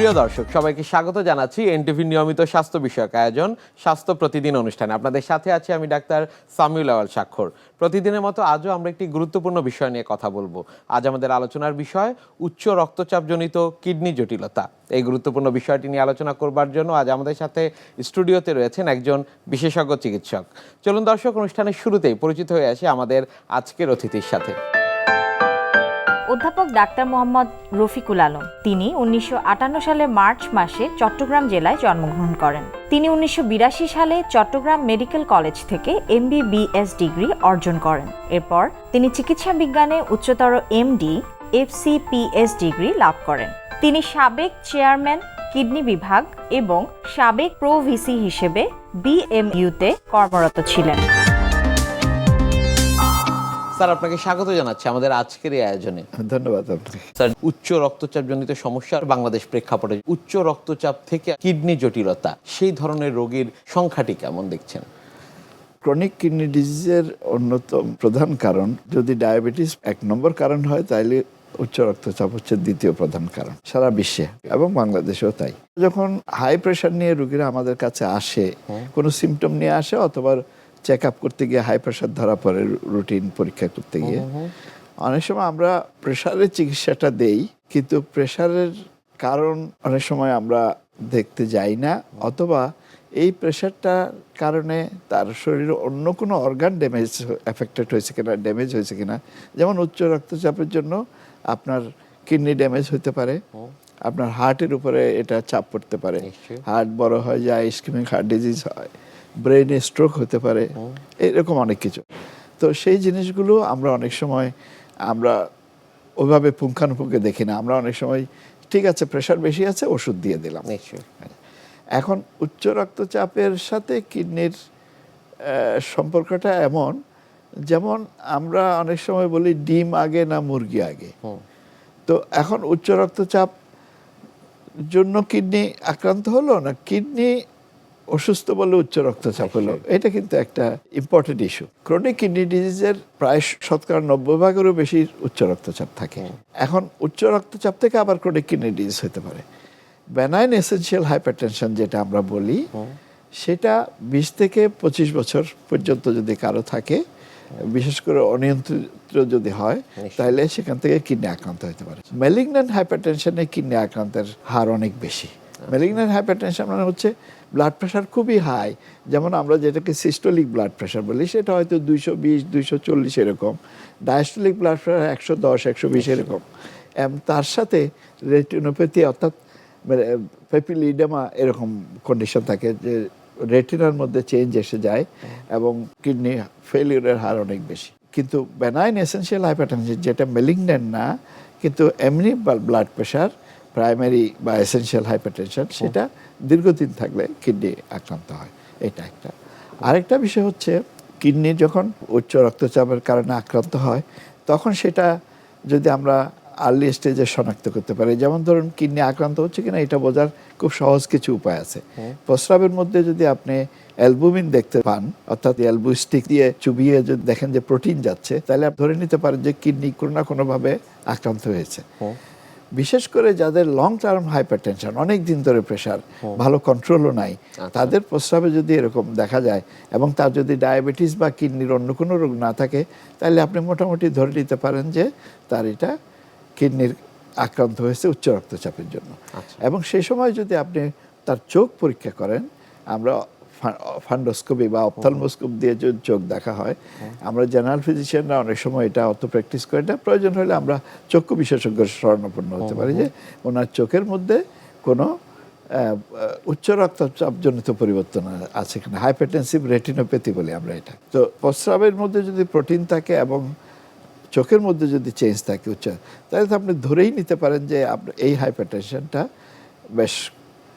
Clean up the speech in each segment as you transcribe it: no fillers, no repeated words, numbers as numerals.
প্রিয় দর্শক সবাইকে স্বাগত জানাচ্ছি এনটিভি নিয়মিত স্বাস্থ্য বিষয়ক আয়োজন স্বাস্থ্য প্রতিদিন অনুষ্ঠানে। আপনাদের সাথে আছি আমি ডাক্তার সামিউল আওয়াল স্বাক্ষর। প্রতিদিনের মতো আজও আমরা একটি গুরুত্বপূর্ণ বিষয় নিয়ে কথা বলবো। আজ আমাদের আলোচনার বিষয় উচ্চ রক্তচাপজনিত কিডনি জটিলতা। এই গুরুত্বপূর্ণ বিষয়টি নিয়ে আলোচনা করবার জন্য আজ আমাদের সাথে স্টুডিওতে রয়েছেন একজন বিশেষজ্ঞ চিকিৎসক। চলুন দর্শক, অনুষ্ঠানের শুরুতেই পরিচিত হয়ে আসি আমাদের আজকের অতিথির সাথে। অধ্যাপক ডাক্তার মোহাম্মদ রফিকুল আলম। তিনি 1958 সালে মার্চ মাসে চট্টগ্রাম জেলায় জন্মগ্রহণ করেন। তিনি 1982 সালে চট্টগ্রাম মেডিকেল কলেজ থেকে MBBS ডিগ্রি অর্জন করেন। এরপর তিনি চিকিৎসা বিজ্ঞানে উচ্চতর MD FCPS ডিগ্রি লাভ করেন। তিনি সাবেক চেয়ারম্যান কিডনি বিভাগ এবং সাবেক প্রো ভিসি হিসেবে BMU-তে কর্মরত ছিলেন। স্যার, আপনাকে স্বাগত জানাচ্ছি আমাদের আজকের এই আয়োজনে। ধন্যবাদ আপনাকে। স্যার, উচ্চ রক্তচাপজনিত সমস্যা বাংলাদেশ প্রেক্ষাপটে উচ্চ রক্তচাপ থেকে কিডনি জটিলতা, সেই ধরনের রোগীর সংখ্যাটি কেমন দেখছেন? ক্রনিক কিডনি ডিজিজের অন্যতম প্রধান কারণ, যদি ডায়াবেটিস 1 নম্বর কারণ হয়, তাইলে উচ্চ রক্তচাপ হচ্ছে 2য় প্রধান কারণ সারা বিশ্বে এবং বাংলাদেশেও তাই। যখন হাই প্রেশার নিয়ে রোগীরা আমাদের কাছে আসে, কোনো সিমটম নিয়ে আসে অথবা চেক আপ করতে গিয়ে হাই প্রেশার ধরা পড়ে রুটিন পরীক্ষা করতে গিয়ে, অনেক সময় আমরা প্রেশারের চিকিৎসাটা দেই, কিন্তু প্রেশারের কারণ অনেক সময় আমরা দেখতে যাই না, অথবা এই প্রেশারটার কারণে তার শরীরে অন্য কোনো অর্গান এফেক্টেড হয়েছে কিনা, ড্যামেজ হয়েছে কিনা। যেমন উচ্চ রক্তচাপের জন্য আপনার কিডনি ড্যামেজ হতে পারে, আপনার হার্টের উপরে এটা চাপ পড়তে পারে, হার্ট বড় হয়ে যায়, ইসকেমিক হার্ট ডিজিজ হয়, ব্রেনে স্ট্রোক হতে পারে, এরকম অনেক কিছু। তো সেই জিনিসগুলো আমরা অনেক সময় আমরা ওইভাবে পুঙ্খানুপুঙ্খে দেখি না। আমরা অনেক সময় ঠিক আছে, প্রেশার বেশি আছে, ওষুধ দিয়ে দিলাম। এখন উচ্চ রক্তচাপের সাথে কিডনির সম্পর্কটা এমন, যেমন আমরা অনেক সময় বলি ডিম আগে না মুরগি আগে। তো এখন উচ্চ রক্তচাপ জন্য কিডনি আক্রান্ত হলো না কিডনি অসুস্থ বলে উচ্চ রক্তচাপ হলো, এটা কিন্তু একটা ইম্পর্টেন্ট ইস্যু। ক্রনিক কিডনি ডিজিজের প্রায় 90% বেশি উচ্চ রক্তচাপ থাকে। এখন উচ্চ রক্তচাপ থেকে আবার ক্রনিক কিডনি ডিজিজ হতে পারে। বেনাইন এসেনশিয়াল হাইপারটেনশন যেটা আমরা বলি, সেটা 20 থেকে 25 বছর পর্যন্ত যদি কারো থাকে, বিশেষ করে অনিয়ন্ত্রিত যদি হয়, তাহলে সেখান থেকে কিডনি আক্রান্ত হতে পারে। ম্যালিগন্যান্ট হাইপারটেনশনে কিডনি আক্রান্তের হার অনেক বেশি। ম্যালিগন্যান্ট হাইপারটেনশন মানে হচ্ছে ব্লাড প্রেশার খুবই হাই, যেমন আমরা যেটাকে সিস্টোলিক ব্লাড প্রেশার বলি, সেটা হয়তো 220 240 এরকম। ডায়াস্টোলিক ব্লাড প্রেশার 110 120 এরকম। তার সাথে রেটিনোপ্যাথি অর্থাৎ পেপিলিডেমা এরকম কন্ডিশন থাকে, যে রেটিনার মধ্যে চেঞ্জ এসে যায় এবং কিডনি ফেলিউরের হার অনেক বেশি। কিন্তু বেনাইন এসেনশিয়াল হাইপারটেনশন যেটা ম্যালিগন্যান্ট না, কিন্তু এমনি ব্লাড প্রেশার, প্রাইমারি বা এসেনশিয়াল হাইপারটেনশন, সেটা দীর্ঘদিন থাকলে কিডনি আক্রান্ত হয়। এটা একটা। আরেকটা বিষয় হচ্ছে, কিডনি যখন উচ্চ রক্তচাপের কারণে আক্রান্ত হয়, তখন সেটা যদি আমরা আর্লি স্টেজে শনাক্ত করতে পারি, যেমন ধরুন কিডনি আক্রান্ত হচ্ছে কিনা এটা বোঝার খুব সহজ কিছু উপায় আছে। প্রস্রাবের মধ্যে যদি আপনি অ্যালবুমিন দেখতে পান, অর্থাৎ অ্যালবু স্টিক দিয়ে চুবিয়ে যদি দেখেন যে প্রোটিন যাচ্ছে, তাহলে আপনি ধরে নিতে পারেন যে কিডনি কোনো না কোনোভাবে আক্রান্ত হয়েছে। বিশেষ করে যাদের লং টার্ম হাইপারটেনশন, অনেক দিন ধরে প্রেশার, ভালো কন্ট্রোলও নাই, তাদের প্রস্রাবে যদি এরকম দেখা যায় এবং তার যদি ডায়াবেটিস বা কিডনির অন্য কোনো রোগ না থাকে, তাহলে আপনি মোটামুটি ধরে নিতে পারেন যে তার এটা কিডনির আক্রান্ত হয়েছে উচ্চ রক্তচাপের জন্য। এবং সেই সময় যদি আপনি তার চোখ পরীক্ষা করেন, আমরা ফান্ডোস্কোপি বা অপথলমোস্কোপ দিয়ে যদি চোখ দেখা হয়, আমরা জেনারেল ফিজিশিয়ানরা অনেক সময় এটা অত প্র্যাকটিস করি না, প্রয়োজন হলে আমরা চক্ষু বিশেষজ্ঞের শরণাপন্ন হতে পারি যে ওনার চোখের মধ্যে কোনো উচ্চ রক্তচাপজনিত পরিবর্তন আছে কিনা, হাইপারটেনসিভ রেটিনোপ্যাথি বলি আমরা এটা। তো প্রস্রাবের মধ্যে যদি প্রোটিন থাকে এবং চোখের মধ্যে যদি চেঞ্জ থাকে উচ্চ, তাহলে তো আপনি ধরেই নিতে পারেন যে আপনার এই হাইপারটেনশনটা বেশ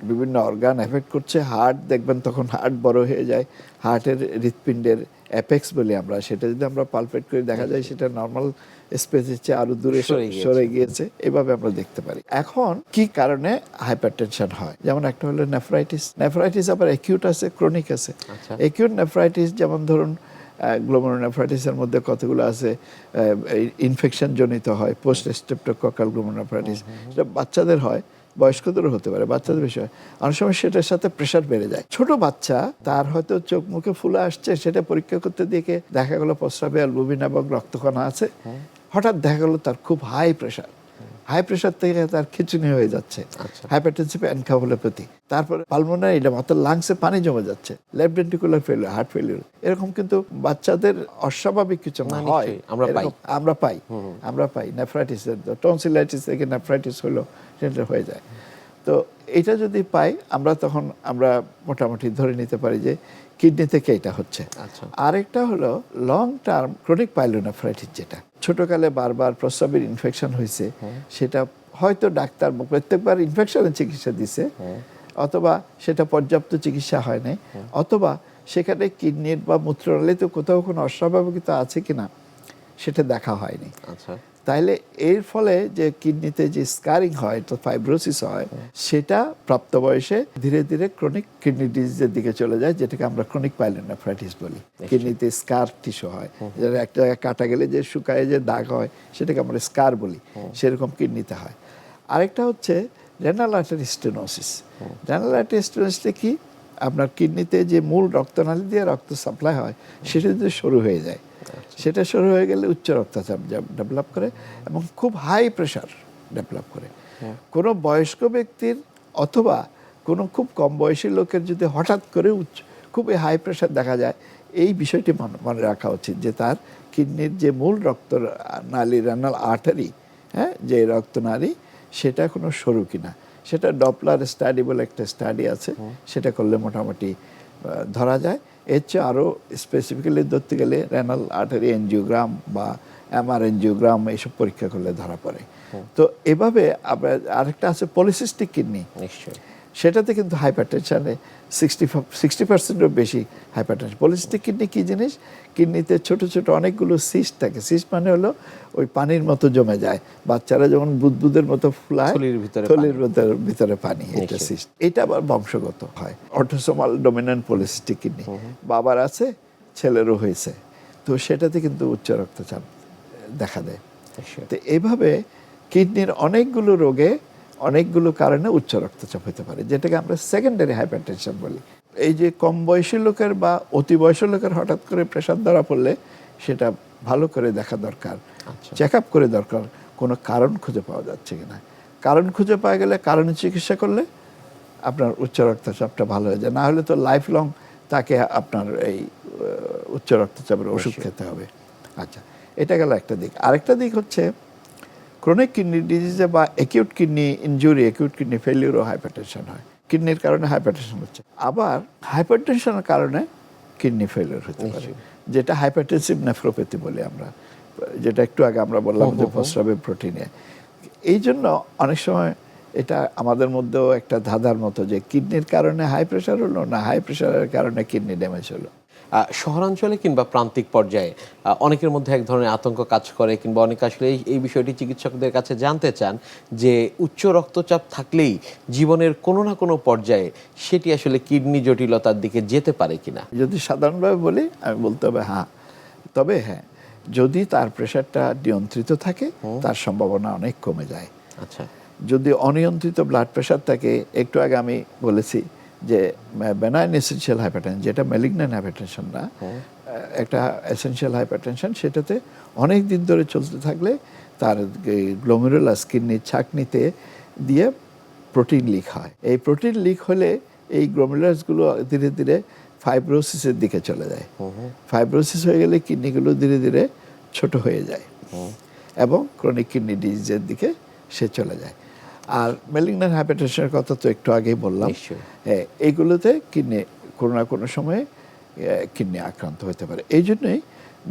বিভিন্ন অর্গান এফেক্ট করছে। হার্ট দেখবেন তখন হার্ট বড় হয়ে যায়, হার্টের হৃৎপিণ্ডের অ্যাপেক্স বলি আমরা, সেটা যদি আমরা পালপেট করে দেখা যায় সেটা নর্মাল স্পেসের চেয়ে আরো দূরে সরে গিয়েছে, এভাবে আমরা দেখতে পারি। এখন কি কারণে হাইপারটেনশন হয়, যেমন একটা হলো নেফ্রাইটিস। নেফ্রাইটিস আবার অ্যাকিউট আছে, ক্রনিক আছে। অ্যাকিউট নেফ্রাইটিস যেমন ধরুন গ্লোমেরুলোনেফ্রাইটিসের মধ্যে কতগুলো আছে, ইনফেকশন জনিত হয়, পোস্ট স্ট্রেপ্টোকক্কাল গ্লোমেরুলোনেফ্রাইটিস, সেটা বাচ্চাদের হয়, বয়স্কদেরও হতে পারে, বাচ্চাদের বিষয় অনেক সময় সেটার সাথে প্রেশার বেড়ে যায়। ছোট বাচ্চা তার হয়তো চোখ মুখে ফুলে আসছে, সেটা পরীক্ষা করতে দিয়ে দেখা গেল প্রস্রাবে অ্যালবুমিন এবং রক্তকণা আছে, হঠাৎ দেখা গেল তার খুব হাই প্রেশার থেকে তার খিঁচুনি হয়ে যাচ্ছে, হাইপারটেনসিভ এনকেফালোপ্যাথি, তারপরে পালমোনারি এডেমা অর্থাৎ লাংসে পানি জমে যাচ্ছে, left ventricular failure, heart failure. এরকম কিন্তু বাচ্চাদের অস্বাভাবিক কিছু না হয়, আমরা পাই নেফ্রাইটিস, টনসিলাইটিস থেকে নেফ্রাইটিস হলো, সেটা হয়ে যায়। তো এটা যদি পাই আমরা, তখন আমরা মোটামুটি ধরে নিতে পারি যে কিডনি থেকে এটা হচ্ছে। আরেকটা হলো লং টার্ম ক্রনিক পাইলোনেফ্রাইটিস, যেটা ছোটকালে বারবার প্রস্রাবের ইনফেকশন হয়েছে, সেটা হয়তো ডাক্তার প্রত্যেকবার ইনফেকশনের চিকিৎসা দিছে, অথবা সেটা পর্যাপ্ত চিকিৎসা হয় নাই, অথবা সেখানে কিডনির বা মূত্রনালীতে কোথাও কোনো অস্বাভাবিকতা আছে কিনা সেটা দেখা হয়নি। তাইলে এর ফলে যে কিডনিতে যে স্কারিং হয়, তো ফাইব্রোসিস হয়, সেটা প্রাপ্ত বয়সে ধীরে ধীরে ক্রনিক কিডনি ডিজিজের দিকে চলে যায়, যেটাকে আমরা ক্রনিক পাইলোনেফ্রাইটিস বলি। কিডনিতে স্কার টিস্যু হয়, যেটা একটা জায়গায় কাটা গেলে যে শুকায় যে দাগ হয়, সেটাকে আমরা স্কার বলি, সেরকম কিডনিতে হয়। আরেকটা হচ্ছে renal artery stenosis. Renal artery স্টেনোসিসটা কি, আপনার কিডনিতে যে মূল রক্তনালী দিয়ে রক্ত সাপ্লাই হয় সেটা যদি শুরু হয়ে যায়, সেটা শুরু হয়ে গেলে উচ্চ রক্তচাপ ডেভেলপ করে এবং খুব হাই প্রেশার ডেভেলপ করে। কোনো বয়স্ক ব্যক্তির অথবা কোনো খুব কম বয়সী লোকের যদি হঠাৎ করে খুবই হাই প্রেশার দেখা যায়, এই বিষয়টি মনে রাখা উচিত যে তার কিডনির যে মূল রক্তনালী, রেনাল আর্টারি, যে রক্তনালী, সেটা কোনো সরু কিনা, সেটা ডপলার স্টাডি বলে একটা স্টাডি আছে, সেটা করলে মোটামুটি ধরা যায়। এর চেয়ে আরও স্পেসিফিক্যালি ধরতে গেলে রেনাল আর্টারি এনজিওগ্রাম বা এমআর এনজিওগ্রাম এইসব পরীক্ষা করলে ধরা পড়ে। তো এভাবে আবার আরেকটা আছে পলিসিস্টিক কিডনি, সেটাতে কিন্তু হাইপারটেনশনে 60%-এরও বেশি হাইপারটেনশন। পলিসিস্টিক কিডনি কী জিনিস, কিডনিতে ছোট ছোট অনেকগুলো সিস্ট থাকে। সিস্ট মানে হলো ওই পানির মতো জমে যায়, বাচ্চারা যেমন বুদবুদের মতো ফুলায়, থলির ভিতরে পানি, এটা সিস্ট। এটা আবার বংশগত হয়, অটোসোমাল ডমিন্যান্ট পলিসিস্টিক কিডনি, বাবার আছে ছেলেরও হয়েছে, তো সেটাতে কিন্তু উচ্চ রক্তচাপ দেখা দেয়। তো এইভাবে কিডনির অনেকগুলো রোগে অনেকগুলো কারণে উচ্চ রক্তচাপ হতে পারে, যেটাকে আমরা সেকেন্ডারি হাইপারটেনশন বলি। এই যে কম বয়সী লোকের বা অতি বয়সী লোকের হঠাৎ করে প্রেশার ধরা পড়লে সেটা ভালো করে দেখা দরকার, চেক আপ করে দরকার, কোনো কারণ খুঁজে পাওয়া যাচ্ছে কিনা। কারণ খুঁজে পাওয়া গেলে কারণে চিকিৎসা করলে আপনার উচ্চ রক্তচাপটা ভালো হয়ে যায়, না হলে তো লাইফ লং তাকে আপনার এই উচ্চ রক্তচাপের ওষুধ খেতে হবে। আচ্ছা, এটা গেল একটা দিক। আরেকটা দিক হচ্ছে ক্রনিক কিডনি ডিজিজে বা acute kidney injury, acute kidney ফেলিউরও হাইপারটেনশন হয়। কিডনির কারণে হাইপারটেনশন হচ্ছে, আবার হাইপারটেনশনের কারণে কিডনি ফেলিউর হতে পারে, যেটা হাইপারটেনসিভ নেফ্রোপ্যাথি বলি আমরা, যেটা একটু আগে আমরা বললাম যে প্রস্রাবে প্রোটিনে। এই জন্য অনেক সময় এটা আমাদের মধ্যেও একটা ধাঁধার মতো যে কিডনির কারণে হাই প্রেশার হলো না হাই প্রেশারের কারণে কিডনি ড্যামেজ হলো। শহরাঞ্চলে কিংবা প্রান্তিক পর্যায়ে অনেকের মধ্যে এক ধরনের আতঙ্ক কাজ করে, কিংবা অনেকে আসলে এই বিষয়টি চিকিৎসকদের কাছে জানতে চান যে উচ্চ রক্তচাপ থাকলেই জীবনের কোনো না কোনো পর্যায়ে সেটি আসলে কিডনি জটিলতার দিকে যেতে পারে কিনা। যদি সাধারণভাবে বলি আমি বলতে হবে হ্যাঁ, তবে হ্যাঁ, যদি তার প্রেশারটা নিয়ন্ত্রিত থাকে তার সম্ভাবনা অনেক কমে যায়। আচ্ছা, যদি অনিয়ন্ত্রিত ব্লাড প্রেশার থাকে, একটু আগে আমি বলেছি যে বেনাইন এসেনশিয়াল হাইপারটেনশন, যেটা ম্যালিগন্যান্ট হাইপারটেনশন না, একটা এসেনশিয়াল হাইপারটেনশন, সেটাতে অনেক দিন ধরে চলতে থাকলে তার গ্লোমেরুলাস কিডনির ছাঁকনিতে দিয়ে প্রোটিন লিক হয়। এই প্রোটিন লিক হলে এই গ্লোমেরুলাসগুলো ধীরে ধীরে ফাইব্রোসিসের দিকে চলে যায়। ফাইব্রোসিস হয়ে গেলে কিডনিগুলো ধীরে ধীরে ছোট হয়ে যায় এবং ক্রনিক কিডনি ডিজিজের দিকে সে চলে যায়। আর ম্যালিগন্যান্ট হাইপারটেনশনের কথা তো একটু আগেই বললাম, হ্যাঁ, এইগুলোতে কিডনি কোনো না কোনো সময়ে কিডনি আক্রান্ত হতে পারে। এই জন্যই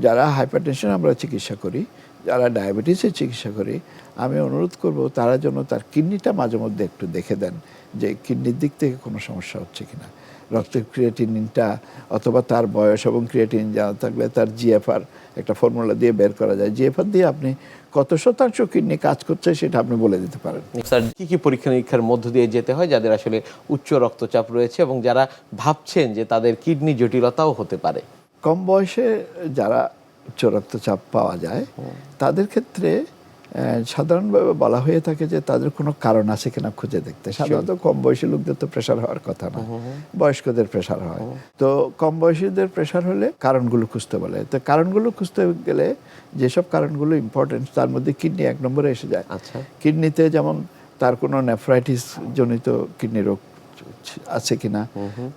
যারা হাইপারটেনশন আমরা চিকিৎসা করি, যারা ডায়াবেটিসের চিকিৎসা করি, আমি অনুরোধ করব তারা যেন তার কিডনিটা মাঝে মধ্যে একটু দেখে দেন যে কিডনির দিক থেকে কোনো সমস্যা হচ্ছে কিনা। রক্তের ক্রিয়েটিনিনটা অথবা তার বয়স এবং ক্রিয়েটিনিন জানা থাকলে তার জিএফআর একটা ফর্মুলা দিয়ে বের করা যায়। জিএফআর দিয়ে আপনি কত শতাংশ কিডনি কাজ করছে সেটা আপনি বলে দিতে পারেন। স্যার, কি কি পরীক্ষা নিরীক্ষার মধ্য দিয়ে যেতে হয় যাদের আসলে উচ্চ রক্তচাপ রয়েছে এবং যারা ভাবছেন যে তাদের কিডনি জটিলতাও হতে পারে? কম বয়সে যারা উচ্চ রক্তচাপ পাওয়া যায় তাদের ক্ষেত্রে সাধারণভাবে বলা হয়ে থাকে যে তাদের কোনো কারণ আছে কিনা খুঁজে দেখতে। সাধারণত কম বয়সী লোকদের তো প্রেশার হওয়ার কথা না, বয়স্কদের প্রেশার হয়। তো কম বয়সীদের প্রেশার হলে কারণগুলো খুঁজতে বলে। তো কারণগুলো খুঁজতে গেলে যেসব কারণগুলো ইম্পর্টেন্ট তার মধ্যে কিডনি 1 নম্বরে এসে যায়। আচ্ছা, কিডনিতে যেমন তার কোনো নেফ্রাইটিস জনিত কিডনি রোগ আছে কিনা,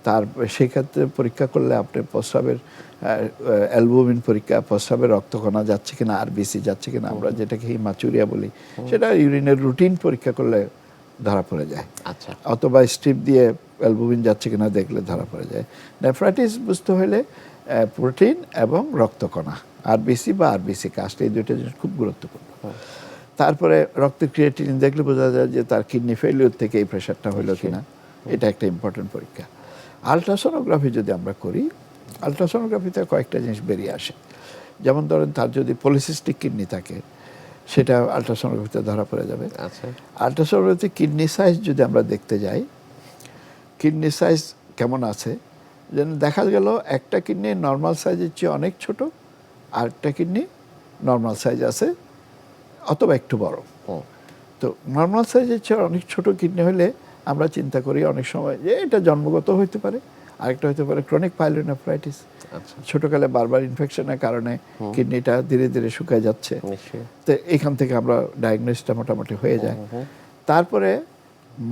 তার সেক্ষেত্রে পরীক্ষা করলে আপনি প্রস্রাবের অ্যালবুমিন পরীক্ষা, প্রস্রাবের রক্তকণা যাচ্ছে কিনা, আরবিসি যাচ্ছে কিনা, আমরা যেটাকে হিমাচুরিয়া বলি, সেটা ইউরিনের রুটিন পরীক্ষা করলে ধরা পড়ে যায়। আচ্ছা, অথবা স্ট্রিপ দিয়ে অ্যালবুমিন যাচ্ছে কিনা দেখলে ধরা পড়ে যায়। নেফ্রাইটিস বুঝতে হলে প্রোটিন এবং রক্তকণা, আরবিসি বা আরবিসি কাস্ট, এই দুইটা জিনিস খুব গুরুত্বপূর্ণ। তারপরে রক্তের ক্রিয়েটিনিন দেখলে বোঝা যায় যে তার কিডনি ফেলিওর থেকে এই প্রেশারটা হলো কিনা, এটা একটা ইম্পর্টেন্ট পরীক্ষা। আলট্রাসোনোগ্রাফি যদি আমরা করি, আলট্রাসোনোগ্রাফিতে কয়েকটা জিনিস বেরিয়ে আসে। যেমন ধরেন তার যদি পলিসিস্টিক কিডনি থাকে, সেটা আলট্রাসোনোগ্রাফিতে ধরা পড়ে যাবে। আচ্ছা, আলট্রাসোনোগ্রাফিতে কিডনি সাইজ যদি আমরা দেখতে যাই, কিডনি সাইজ কেমন আছে, যেন দেখা গেল একটা কিডনি নর্মাল সাইজের চেয়ে অনেক ছোট, আর একটা কিডনি নর্মাল সাইজ আছে অথবা একটু বড়। তো নর্মাল সাইজের চেয়ে অনেক ছোট কিডনি হলে আমরা চিন্তা করি অনেক সময় যে এটা জন্মগত হইতে পারে, আরেকটা হতে পারে ক্রনিক পাইলোনেফ্রাইটিস। আচ্ছা, ছোটকালে বারবার ইনফেকশনের কারণে কিডনিটা ধীরে ধীরে শুকায় যাচ্ছে। নিশ্চয়ই। তো এখান থেকে আমরা ডায়াগনোসিসটা মোটামুটি হয়ে যায়। তারপরে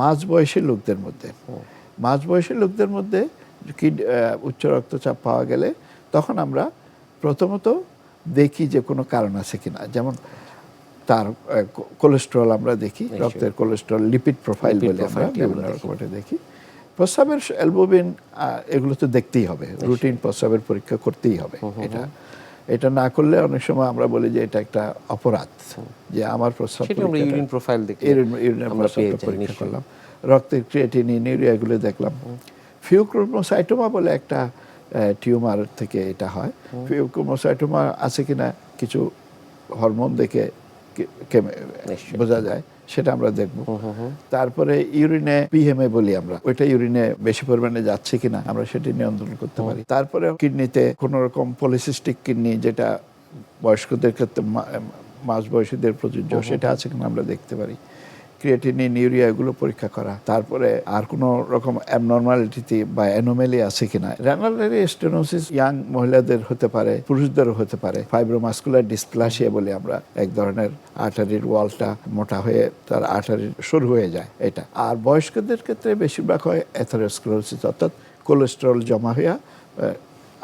মাঝবয়সী লোকদের মধ্যে উচ্চ রক্তচাপ পাওয়া গেলে তখন আমরা প্রথমত দেখি যে কোনো কারণ আছে কিনা। যেমন তার কোলেস্টেরল আমরা দেখি, রক্তের কোলেস্টেরল, লিপিড প্রোফাইল বলে আমরা বিভিন্ন রকমের দেখি। প্রস্রাবের অ্যালবুমিন এগুলো তো দেখতেই হবে, রুটিন প্রস্রাবের পরীক্ষা করতেই হবে। এটা না করলে অনেক সময় আমরা বলি যে এটা একটা অপরাধ, যে আমার প্রস্রাব ইউরিন প্রোফাইল দেখে পরীক্ষা করলাম, রক্তের ক্রিয়েটিনিন, ইউরিয়া এগুলো দেখলাম। ফিউক্রোমোসাইটোমা বলে একটা টিউমার থেকে এটা হয়। ফিউক্রোমোসাইটোমা আছে কিনা কিছু হরমোন দেখে বোঝা যায়, সেটা আমরা দেখব। তারপরে ইউরিনে পিএমএ বলি আমরা, ওইটা ইউরিনে বেশি পরিমাণে যাচ্ছে কিনা আমরা সেটি নিয়ন্ত্রণ করতে পারি। তারপরে কিডনিতে কোনো রকম পলিসিস্টিক কিডনি, যেটা বয়স্কদের ক্ষেত্রে মাঝবয়সীদের প্রযোজ্য, সেটা আছে কিনা আমরা দেখতে পারি। ক্রিয়েটিনিন, ইউরিয়া এগুলো পরীক্ষা করা। তারপরে আর কোনো রকম অ্যাবনর্মালিটি বা অ্যানোমেলি আছে কিনা। রেনাল স্টেনোসিস ইয়াং মহিলাদের হতে পারে, পুরুষদেরও হতে পারে। ফাইব্রোমাস্কুলার ডিসপ্লাসিয়া বলে আমরা, এক ধরনের আর্টারির ওয়ালটা মোটা হয়ে তার আর্টারি সরু হয়ে যায় এটা। আর বয়স্কদের ক্ষেত্রে বেশিরভাগ হয় অ্যাথেরোস্ক্লেরোসিস, অর্থাৎ কোলেস্টেরল জমা হয়ে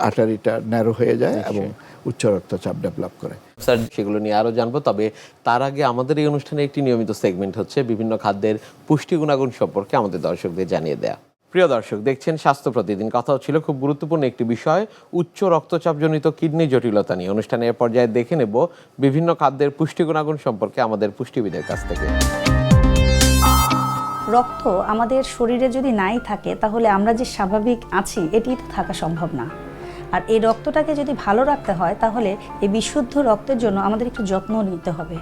আর্টারিটা ন্যারো হয়ে যায় এবং উচ্চ রক্তচাপ ডেভেলপ করে। স্যার, সেগুলো নিয়ে আরো জানবো, তবে তার আগে আমাদের এই অনুষ্ঠানে একটি নিয়মিত সেগমেন্ট হচ্ছে বিভিন্ন খাদ্যের পুষ্টি গুণাগুণ সম্পর্কে আমাদের দর্শকদের জানিয়ে দেয়া। প্রিয় দর্শক, দেখছেন স্বাস্থ্য প্রতিদিন। কথা হচ্ছিল খুব গুরুত্বপূর্ণ একটি বিষয়, উচ্চ রক্তচাপজনিত কিডনি জটিলতা নিয়ে। অনুষ্ঠানের পর্যায়ে দেখে নেব বিভিন্ন খাদ্যের পুষ্টি গুণাগুণ সম্পর্কে আমাদের পুষ্টিবিদের কাছ থেকে। রক্ত আমাদের শরীরে যদি নাই থাকে, তাহলে আমরা যে স্বাভাবিক আছি এটি তো থাকা সম্ভব না। আর এই রক্তটাকে যদি ভালো রাখতে হয়, তাহলে এই বিশুদ্ধ রক্তের জন্য আমাদের একটু যত্ন নিতে হবে।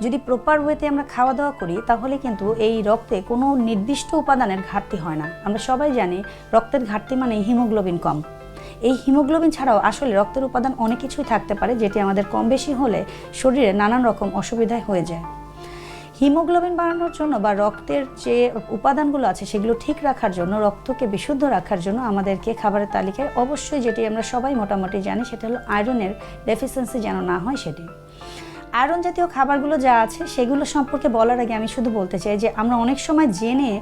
যদি প্রপার ওয়েতে আমরা খাওয়া দাওয়া করি, তাহলে কিন্তু এই রক্তে কোনো নির্দিষ্ট উপাদানের ঘাটতি হয় না। আমরা সবাই জানি রক্তের ঘাটতি মানে হিমোগ্লোবিন কম। এই হিমোগ্লোবিন ছাড়াও আসলে রক্তের উপাদান অনেক কিছুই থাকতে পারে, যেটি আমাদের কম বেশি হলে শরীরে নানান রকম অসুবিধায় হয়ে যায়। হিমোগ্লোবিন বাড়ানোর জন্য বা রক্তের যে উপাদানগুলো আছে সেগুলো ঠিক রাখার জন্য, রক্তকে বিশুদ্ধ রাখার জন্য আমাদেরকে খাবারের তালিকায় অবশ্যই, যেটি আমরা সবাই মোটামুটি জানি, সেটা হলো আয়রনের ডেফিসিয়েন্সি যেন না হয় সেটি। আয়রন জাতীয় খাবারগুলো যা আছে সেগুলো সম্পর্কে বলার আগে আমি শুধু বলতে চাই যে আমরা অনেক সময় জেনে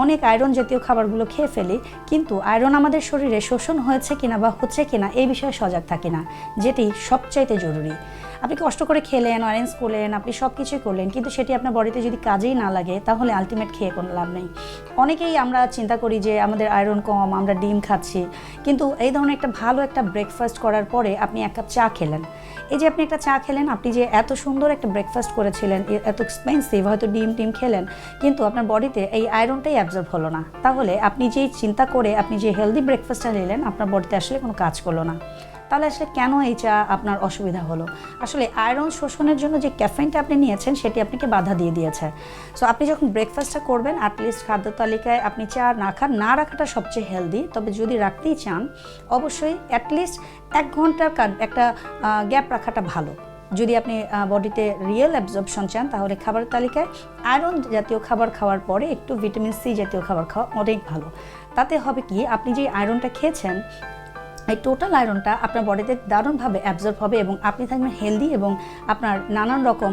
অনেক আয়রন জাতীয় খাবারগুলো খেয়ে ফেলি, কিন্তু আয়রন আমাদের শরীরে শোষণ হয়েছে কিনা বা হচ্ছে কিনা এই বিষয়ে সজাগ থাকি না, যেটি সবচাইতে জরুরি। আপনি কষ্ট করে খেলেন, অরেঞ্জ করলেন, আপনি সব কিছুই করলেন, কিন্তু সেটি আপনার বডিতে যদি কাজেই না লাগে, তাহলে আলটিমেট খেয়ে কোনো লাভ নেই। অনেকেই আমরা চিন্তা করি যে আমাদের আয়রন কম, আমরা ডিম খাচ্ছি, কিন্তু এই ধরনের একটা ভালো একটা ব্রেকফাস্ট করার পরে আপনি এক কাপ চা খেলেন, এই যে আপনি একটা চা খেলেন, আপনি যে এত সুন্দর একটা ব্রেকফাস্ট করেছিলেন, এত এক্সপেন্সিভ, হয়তো ডিম খেলেন, কিন্তু আপনার বডিতে এই আয়রনটাই অ্যাবজর্ব হলো না, তাহলে আপনি যেই চিন্তা করে আপনি যে হেলদি ব্রেকফাস্টটা নিলেন, আপনার বডিতে আসলে কোনো কাজ করলো না। তাহলে আসলে কেন এই চা আপনার অসুবিধা হলো? আসলে আয়রন শোষণের জন্য যে ক্যাফেইনটা আপনি নিয়েছেন সেটি আপনাকে বাধা দিয়ে দিয়েছে। সো আপনি যখন ব্রেকফাস্টটা করবেন, অ্যাটলিস্ট খাদ্য তালিকায় আপনি চা না রাখাটা সবচেয়ে হেলদি। তবে যদি রাখতেই চান, অবশ্যই অ্যাটলিস্ট 1 ঘন্টার একটা গ্যাপ রাখাটা ভালো। যদি আপনি বডিতে রিয়েল অ্যাবজর্পশন চান তাহলে খাবার তালিকায় আয়রন জাতীয় খাবার খাওয়ার পরে একটু ভিটামিন সি জাতীয় খাবার খাওয়া অনেক ভালো। তাতে হবে কি, আপনি যে আয়রনটা খেয়েছেন এই টোটাল আয়রনটা আপনার বডিতে দারুণভাবে অ্যাবজর্ব হবে এবং আপনি থাকবেন হেলদি এবং আপনার নানান রকম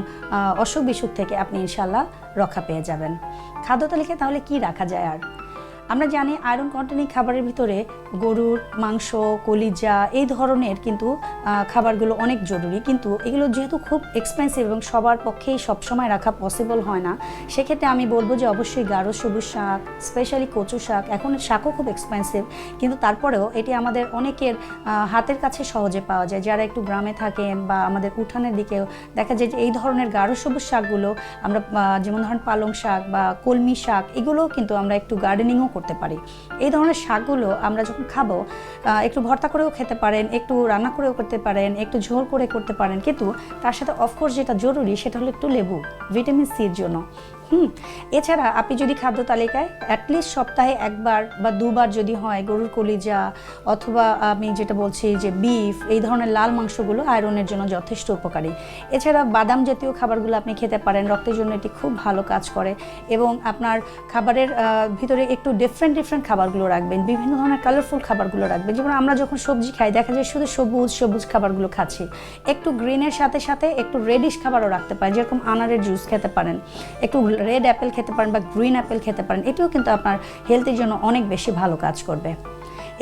অসুখ বিসুখ থেকে আপনি ইনশাল্লাহ রক্ষা পেয়ে যাবেন। খাদ্য তালিকায় তাহলে কি রাখা যায়? আর আমরা জানি আয়রন কন্টেনিং খাবারের ভিতরে গরুর মাংস, কলিজা এই ধরনের কিন্তু খাবারগুলো অনেক জরুরি, কিন্তু এগুলো যেহেতু খুব এক্সপেন্সিভ এবং সবার পক্ষেই সবসময় রাখা পসিবল হয় না, সেক্ষেত্রে আমি বলবো যে অবশ্যই গাঢ় সবুজ শাক, স্পেশালি কচু শাক, এখন শাকও খুব এক্সপেন্সিভ কিন্তু তারপরেও এটি আমাদের অনেকের হাতের কাছে সহজে পাওয়া যায়। যারা একটু গ্রামে থাকেন বা আমাদের উঠানের দিকেও দেখা যায় যে এই ধরনের গাঢ় সবুজ শাকগুলো আমরা যেমন ধরেন পালং শাক বা কলমি শাক এগুলোও কিন্তু আমরা একটু গার্ডেনিংও করতে পারি। এই ধরনের শাকগুলো আমরা যখন খাবো একটু ভর্তা করেও খেতে পারেন, একটু রান্না করেও করতে পারেন, একটু ঝোল করে করতে পারেন, কিন্তু তার সাথে অফকোর্স যেটা জরুরি সেটা হলো একটু লেবু, ভিটামিন সির জন্য। এছাড়া আপনি যদি খাদ্য তালিকায় অ্যাটলিস্ট সপ্তাহে একবার বা দুবার যদি হয় গরুর কলিজা অথবা আমি যেটা বলছি যে বিফ, এই ধরনের লাল মাংসগুলো আয়রনের জন্য যথেষ্ট উপকারী। এছাড়া বাদাম জাতীয় খাবারগুলো আপনি খেতে পারেন, রক্তের জন্য এটি খুব ভালো কাজ করে এবং আপনার খাবারের ভিতরে একটু ডিফারেন্ট খাবারগুলো রাখবেন, বিভিন্ন ধরনের কালারফুল খাবারগুলো রাখবেন। যেমন আমরা যখন সবজি খাই দেখা যায় শুধু সবুজ খাবারগুলো খাচ্ছি, একটু গ্রিনের সাথে সাথে একটু রেডিশ খাবারও রাখতে পারেন, যেরকম আনারের জুস খেতে পারেন, একটু রেড অ্যাপেল খেতে পারেন বা গ্রিন অ্যাপেল খেতে পারেন, এটিও কিন্তু আপনার হেলথের জন্য অনেক বেশি ভালো কাজ করবে।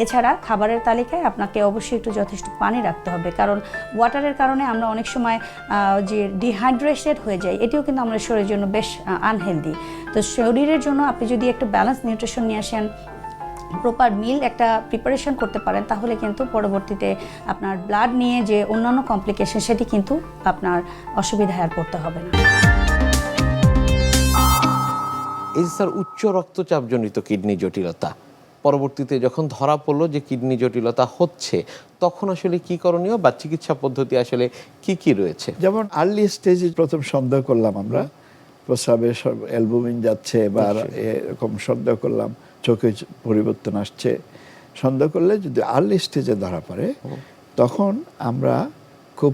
এছাড়া খাবারের তালিকায় আপনাকে অবশ্যই একটু যথেষ্ট পানি রাখতে হবে, কারণ ওয়াটারের কারণে আমরা অনেক সময় যে ডিহাইড্রেটেড হয়ে যাই, এটিও কিন্তু আমাদের শরীরের জন্য বেশ আনহেলদি। তো শরীরের জন্য আপনি যদি একটু ব্যালেন্স নিউট্রিশন নিয়ে আসেন, প্রপার মিল একটা প্রিপারেশন করতে পারেন, তাহলে কিন্তু পরবর্তীতে আপনার ব্লাড নিয়ে যে অন্যান্য কমপ্লিকেশন সেটি কিন্তু আপনার অসুবিধায় আর পড়তে হবে না। এই যে স্যার উচ্চ রক্তচাপজনিত কিডনি জটিলতা, পরবর্তীতে যখন ধরা পড়লো যে কিডনি জটিলতা হচ্ছে, তখন আসলে কি করণীয় বা চিকিৎসা পদ্ধতি আসলে কি রয়েছে? যেমন আর্লি স্টেজে প্রথম সন্দেহ করলাম আমরা প্রস্রাবে অ্যালবুমিন যাচ্ছে বা এরকম সন্দেহ করলাম, চোখে পরিবর্তন আসছে, সন্দেহ করলে যদি আর্লি স্টেজে ধরা পড়ে তখন আমরা খুব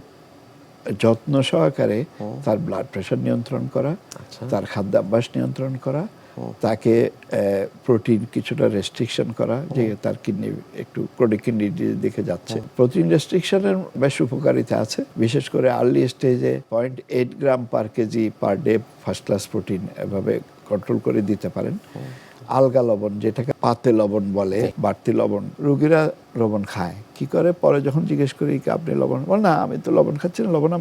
যত্ন সহকারে তার ব্লাড প্রেশার নিয়ন্ত্রণ করা, তার খাদ্যাভ্যাস নিয়ন্ত্রণ করা, তাকে প্রোটিন কিছুটা রেস্ট্রিকশন করা, যে তার কিডনি একটু ক্রনিক কিডনি ডিজিজ দিকে যাচ্ছে। প্রোটিন রেস্ট্রিকশনের বেশ উপকারিতা আছে, বিশেষ করে আর্লি স্টেজে 0.8 gram per KG per day first class protein এভাবে কন্ট্রোল করে দিতে পারেন। আলগা লবণ, যেটাকে পাতে লবণ বলে, বাড়তি লবণ, রোগীরা লবণ খায় কি করে, পরে যখন জিজ্ঞেস করি কি আপনি লবণ, বল না আমি তো লবণ খাচ্ছি না, লবণ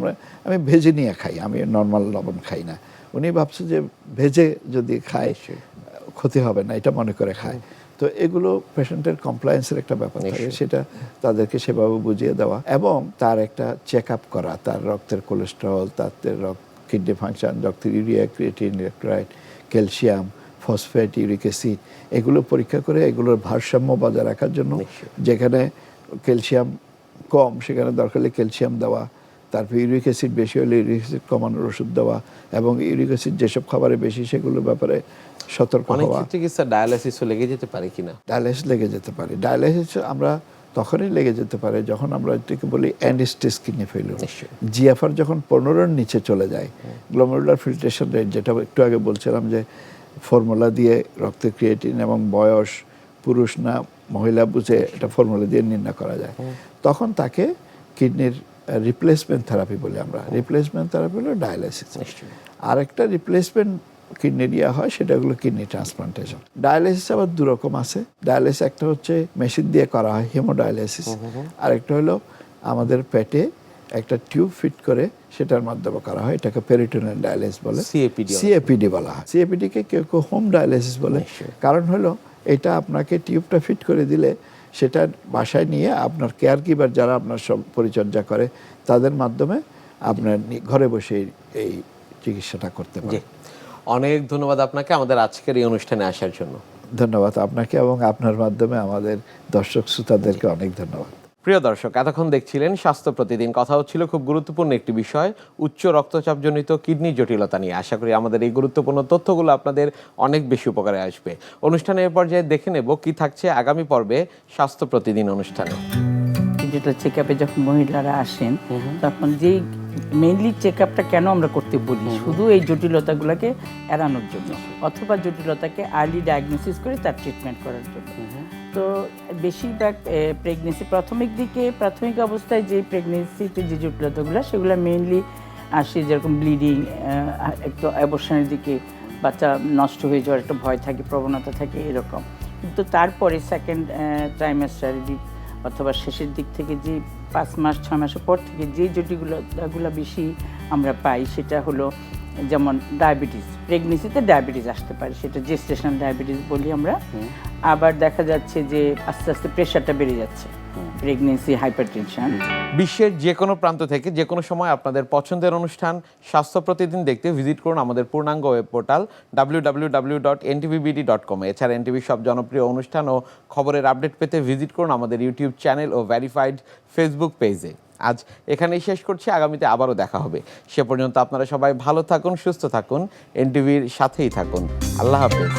আমি ভেজে নিয়ে খাই, আমি নর্মাল লবণ খাই না। উনি ভাবছে যে ভেজে যদি খায় ক্ষতি হবে না, এটা মনে করে খায়। তো এগুলো পেশেন্টের কমপ্লায়েন্সের একটা ব্যাপার থাকে, সেটা তাদেরকে সেভাবে বুঝিয়ে দেওয়া এবং তার একটা চেক আপ করা, তার রক্তের কোলেস্টেরল, তার কিডনি ফাংশন, রক্তের urea, creatine, electrolyte, calcium, phosphate, uric acid, এগুলো পরীক্ষা করে এগুলোর ভারসাম্য বজায় রাখার জন্য যেখানে ক্যালসিয়াম কম সেখানে দরকার হলে ক্যালসিয়াম দেওয়া, তারপর ইউরিক অ্যাসিড বেশি হলে ইউরিক অ্যাসিড কমানোর ওষুধ দেওয়া এবং ইউরিক অ্যাসিড যেসব খাবারে বেশি সেগুলোর ব্যাপারে সতর্ক হওয়া। চিকিৎসা ডায়ালাইসিসও লেগে যেতে পারে কিনা? ডায়ালাইসিস লেগে যেতে পারে। ডায়ালাইসিস আমরা তখনই লেগে যেতে পারে যখন আমরা এটাকে বলি end stage kidney failure. GFR যখন 15-এর নিচে চলে যায়, গ্লোমেরুলার ফিল্ট্রেশন রেট, যেটা একটু আগে বলছিলাম যে ফর্মুলা দিয়ে রক্তের ক্রিয়েটিন এবং বয়স, পুরুষ না মহিলা বুঝে এটা ফর্মুলা দিয়ে নির্ণয় করা যায়, তখন তাকে কিডনির রিপ্লেসমেন্ট থেরাপি বলি আমরা। রিপ্লেসমেন্ট থেরাপি হলো ডায়ালাইসিস। আরেকটা রিপ্লেসমেন্ট কিডনি দেওয়া হয়, সেটা হলো কিডনি ট্রান্সপ্লান্টেশন। ডায়ালাইসিস আবার দুরকম আছে। ডায়ালাইসিস একটা হচ্ছে মেশিন দিয়ে করা হয়, হেমোডায়ালাইসিস। আরেকটা হলো আমাদের পেটে একটা টিউব ফিট করে সেটার মাধ্যমে করা হয়, এটাকে পেরিটোনিয়াল ডায়ালাইসিস বলে, সিএপিডি বলা হয়। সিএপিডিকে কেউ কেউ হোম ডায়ালাইসিস বলে, কারণ হলো এটা আপনাকে টিউবটা ফিট করে দিলে সেটা বাসায় নিয়ে আপনার কেয়ার গিভার যারা আপনার সব পরিচর্যা করে তাদের মাধ্যমে আপনার ঘরে বসে এই চিকিৎসাটা করতে পারে। অনেক ধন্যবাদ আপনাকে আমাদের আজকের এই অনুষ্ঠানে আসার জন্য। ধন্যবাদ আপনাকে এবং আপনার মাধ্যমে আমাদের দর্শক শ্রোতাদেরকে অনেক ধন্যবাদ। প্রিয় দর্শক, এতক্ষণ দেখছিলেন স্বাস্থ্য প্রতিদিন। কথা হচ্ছিল খুব গুরুত্বপূর্ণ একটি বিষয়, উচ্চ রক্তচাপজনিত কিডনি জটিলতা নিয়ে। আশা করি আমাদের এই গুরুত্বপূর্ণ তথ্যগুলো আপনাদের অনেক বেশি উপকারে আসবে। অনুষ্ঠানের পর্যায়ে দেখে নেব কি থাকছে আগামী পর্বে স্বাস্থ্য প্রতিদিন অনুষ্ঠানে। ডিজিটাল চেক আপে যখন মহিলারা আসেন তখন যেই মেইনলি চেক আপটা কেন আমরা করতে বলি, শুধু এই জটিলতাগুলোকে এড়ানোর জন্য, অথবা জটিলতাকে আর্লি ডায়াগনোসিস করে তার ট্রিটমেন্ট করার জন্য। তো বেশিরভাগ প্রেগনেন্সি প্রাথমিক অবস্থায় যে প্রেগনেন্সিতে যে জটিলতাগুলো, সেগুলো মেইনলি আসে যেরকম ব্লিডিং, একটু অ্যাবর্শনের দিকে বাচ্চা নষ্ট হয়ে যাওয়ার একটা ভয় থাকে, প্রবণতা থাকে এরকম। কিন্তু তারপরে সেকেন্ড ট্রাইমেস্টারের দিক অথবা শেষের দিক থেকে যে 5 মাস 6 মাসের পর থেকে যে জটিলতাগুলো বেশি আমরা পাই, সেটা হলো যেমন ডায়াবেটিস। প্রেগনেন্সিতে ডায়াবেটিস আসতে পারে, সেটা জেস্টেশনাল ডায়াবেটিস বলি আমরা। আবার দেখা যাচ্ছে যে আস্তে আস্তে প্রেশারটা বেড়ে যাচ্ছে, প্রেগনেন্সি হাইপারটেনশন। বিশ্বের যে কোনো প্রান্ত থেকে যে কোনো সময় আপনাদের পছন্দের অনুষ্ঠান স্বাস্থ্য প্রতিদিন দেখতে ভিজিট করুন আমাদের পূর্ণাঙ্গ ওয়েব পোর্টাল www.ntvbd.com। এছাড়া এনটিভির সব জনপ্রিয় অনুষ্ঠান ও খবরের আপডেট পেতে ভিজিট করুন আমাদের ইউটিউব চ্যানেল ও ভেরিফাইড ফেসবুক পেজে। আজ এখানেই শেষ করছি, আগামীতে আবারও দেখা হবে। সে পর্যন্ত আপনারা সবাই ভালো থাকুন, সুস্থ থাকুন, এনটিভির সাথেই থাকুন। আল্লাহ হাফেজ।